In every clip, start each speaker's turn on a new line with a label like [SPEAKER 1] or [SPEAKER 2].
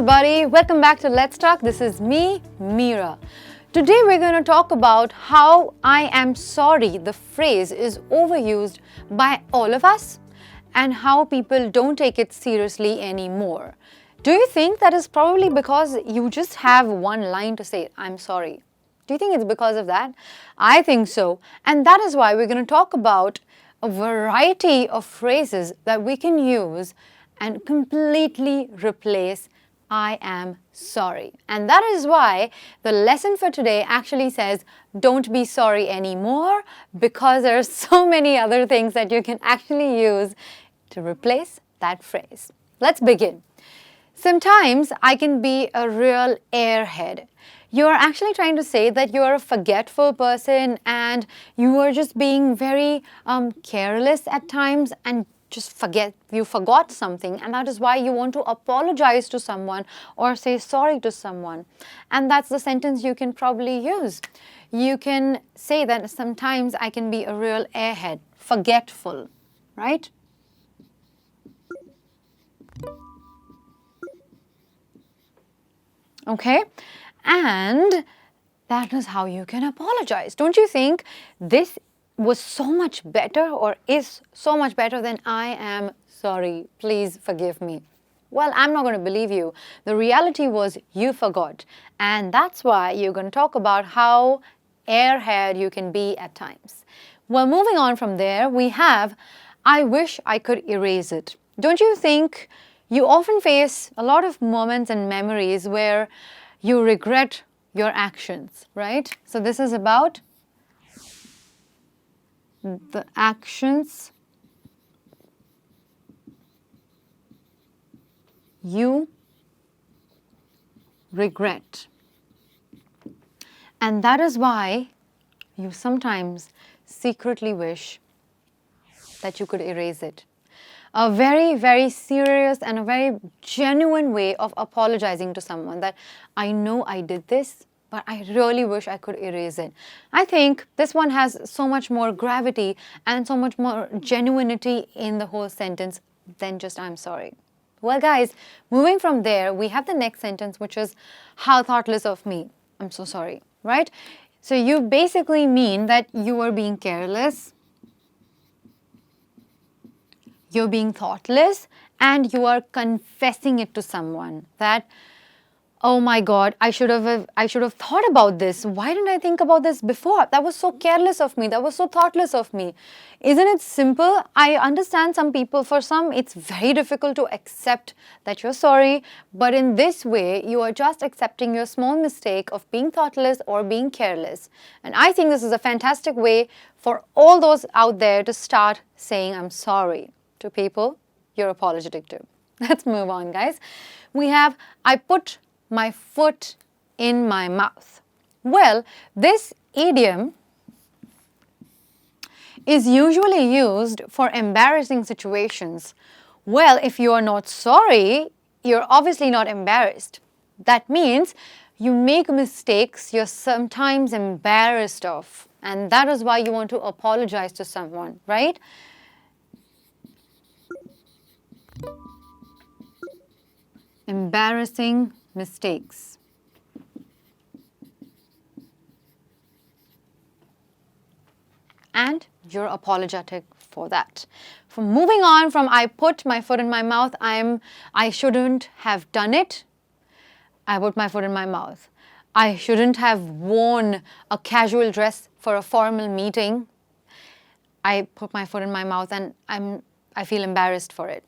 [SPEAKER 1] everybody, welcome back to Let's Talk. This is me, Meera. Today we're going to talk about how I am sorry, the phrase, is overused by all of us and how people don't take it seriously anymore. Do you think that is probably because you just have one line to say, I'm sorry? Do you think it's because of that? I think so. And that is why we're going to talk about a variety of phrases that we can use and completely replace I am sorry. And that is why the lesson for today actually says don't be sorry anymore, because there are so many other things that you can actually use to replace that phrase. Let's begin. Sometimes I can be a real airhead. You're actually trying to say that you're a forgetful person and you are just being very careless at times and just you forgot something, and that is why you want to apologize to someone or say sorry to someone. And that's the sentence you can probably use. You can say that sometimes I can be a real airhead, forgetful, right? Okay, and that is how you can apologize. Don't you think this was so much better or is so much better than I am sorry, please forgive me? Well, I'm not going to believe you. The reality was you forgot. And that's why you're going to talk about how airhead you can be at times. Well, moving on from there, we have I wish I could erase it. Don't you think you often face a lot of moments and memories where you regret your actions, right? So this is about the actions you regret. And that is why you sometimes secretly wish that you could erase it. A very, very serious and a very genuine way of apologizing to someone that I know I did this, but I really wish I could erase it. I think this one has so much more gravity and so much more genuinity in the whole sentence than just I'm sorry. Well, guys, moving from there, we have the next sentence, which is how thoughtless of me. I'm so sorry, right? So you basically mean that you are being careless, you're being thoughtless, and you are confessing it to someone that, oh my God, I should have thought about this. Why didn't I think about this before? That was so careless of me. That was so thoughtless of me. Isn't it simple? I understand some people, for some, it's very difficult to accept that you're sorry. But in this way, you are just accepting your small mistake of being thoughtless or being careless. And I think this is a fantastic way for all those out there to start saying, I'm sorry to people you're apologetic to. Let's move on, guys. We have, I put my foot in my mouth. Well, this idiom is usually used for embarrassing situations. Well, if you are not sorry, you're obviously not embarrassed. That means you make mistakes you're sometimes embarrassed of, and that is why you want to apologize to someone, right? Embarrassing mistakes. And you're apologetic for that. From moving on from I put my foot in my mouth, I shouldn't have done it. I put my foot in my mouth. I shouldn't have worn a casual dress for a formal meeting. I put my foot in my mouth and I feel embarrassed for it.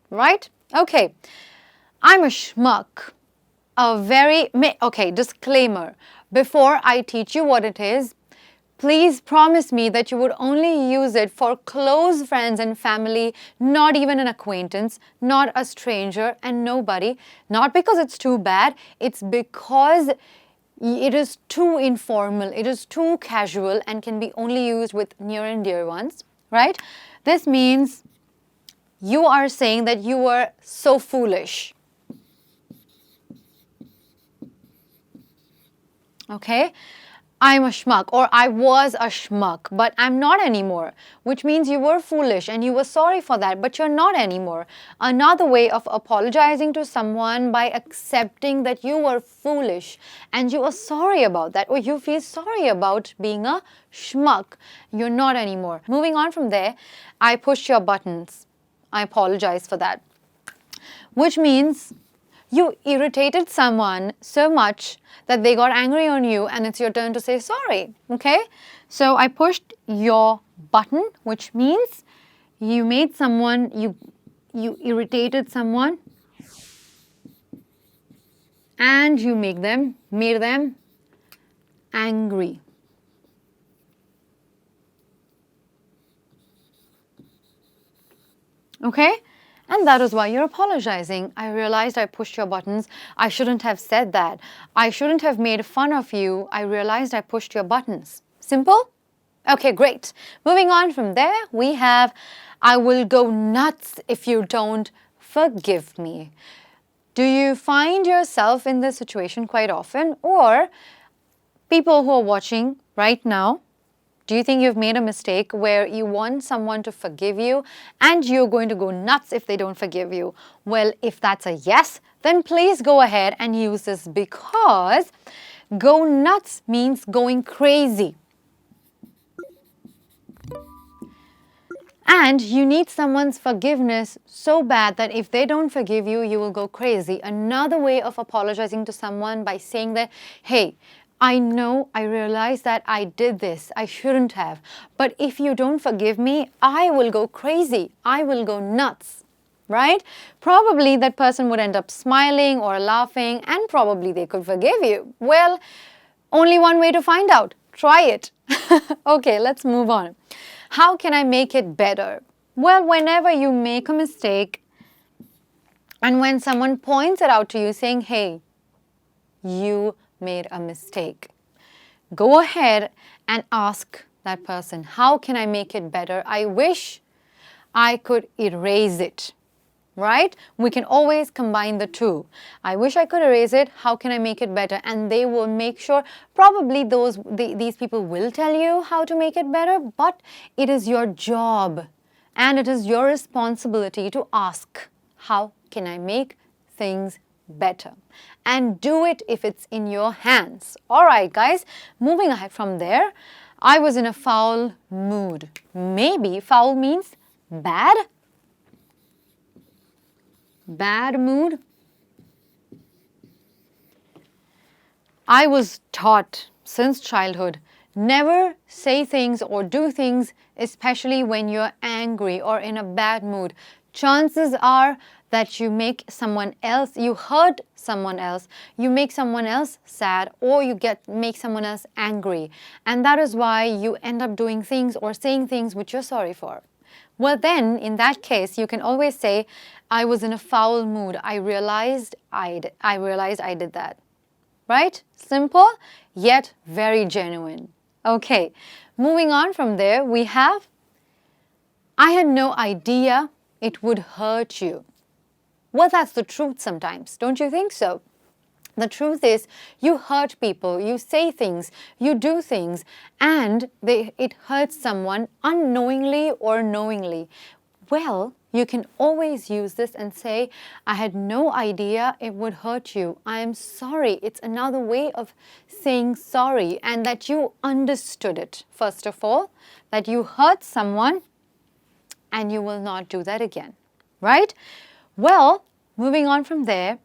[SPEAKER 1] Right? Okay. I'm a schmuck. Okay, disclaimer. Before I teach you what it is, please promise me that you would only use it for close friends and family, not even an acquaintance, not a stranger and nobody. Not because it's too bad, it's because it is too informal, it is too casual and can be only used with near and dear ones, right? This means you are saying that you were so foolish. Okay? I'm a schmuck, or I was a schmuck, but I'm not anymore, which means you were foolish and you were sorry for that, but you're not anymore. Another way of apologizing to someone by accepting that you were foolish and you are sorry about that, or you feel sorry about being a schmuck. You're not anymore. Moving on from there, I pushed your buttons. I apologize for that, which means you irritated someone so much that they got angry on you and it's your turn to say sorry, okay? So I pushed your button, which means you made someone, you irritated someone and you made them angry. Okay? And that is why you're apologizing. I realized I pushed your buttons. I shouldn't have said that. I shouldn't have made fun of you. I realized I pushed your buttons. Simple? Okay, great. Moving on from there, we have, I will go nuts if you don't forgive me. Do you find yourself in this situation quite often? Or people who are watching right now, do you think you've made a mistake where you want someone to forgive you and you're going to go nuts if they don't forgive you? Well, if that's a yes, then please go ahead and use this, because go nuts means going crazy. And you need someone's forgiveness so bad that if they don't forgive you, you will go crazy. Another way of apologizing to someone by saying that, hey, I know, I realize that I did this, I shouldn't have. But if you don't forgive me, I will go crazy. I will go nuts, right? Probably that person would end up smiling or laughing and probably they could forgive you. Well, only one way to find out. Try it. Okay, let's move on. How can I make it better? Well, whenever you make a mistake and when someone points it out to you saying, hey, you made a mistake, go ahead and ask that person, how can I make it better? I wish I could erase it, right? We can always combine the two. I wish I could erase it. How can I make it better? And they will make sure, probably these people will tell you how to make it better, but it is your job and it is your responsibility to ask, how can I make things better? And do it if it's in your hands. All right, guys, moving ahead from there, I was in a foul mood. Maybe foul means bad. Bad mood. I was taught since childhood, never say things or do things, especially when you're angry or in a bad mood. Chances are that you make someone else, you hurt someone else, you make someone else sad, or you make someone else angry. And that is why you end up doing things or saying things which you're sorry for. Well, then, in that case, you can always say, I was in a foul mood. I realized I did that. Right? Simple, yet very genuine. Okay, moving on from there, we have, I had no idea it would hurt you. Well, that's the truth sometimes, don't you think so? The truth is, you hurt people, you say things, you do things, and it hurts someone unknowingly or knowingly. Well, you can always use this and say, I had no idea it would hurt you. I am sorry. It's another way of saying sorry, and that you understood it, first of all, that you hurt someone and you will not do that again, right? Well, moving on from there,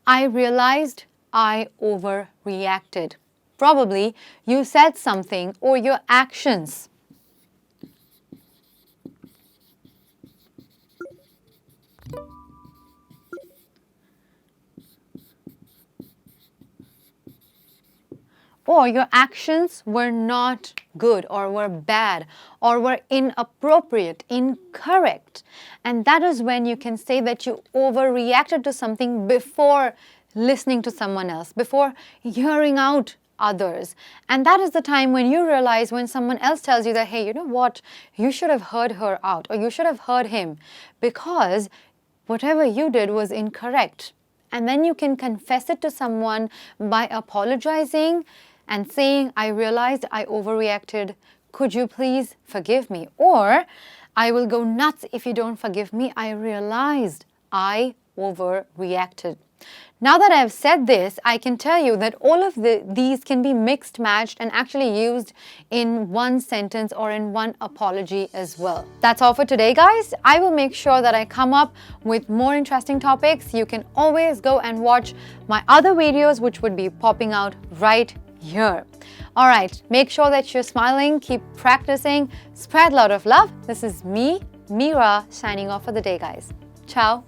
[SPEAKER 1] I realized I overreacted. Probably you said something or your actions were not good or were bad or were inappropriate, incorrect. And that is when you can say that you overreacted to something before listening to someone else, before hearing out others. And that is the time when you realize, when someone else tells you that, hey, you know what, you should have heard her out, or you should have heard him, because whatever you did was incorrect. And then you can confess it to someone by apologizing, and saying, I realized I overreacted. Could you please forgive me? Or, I will go nuts if you don't forgive me. I realized I overreacted. Now that I've said this, I can tell you that all of these can be mixed, matched, and actually used in one sentence or in one apology as well. That's all for today, guys. I will make sure that I come up with more interesting topics. You can always go and watch my other videos, which would be popping out right here. All right, make sure that you're smiling, keep practicing, spread a lot of love. This is me, Meera, signing off for the day, guys. Ciao.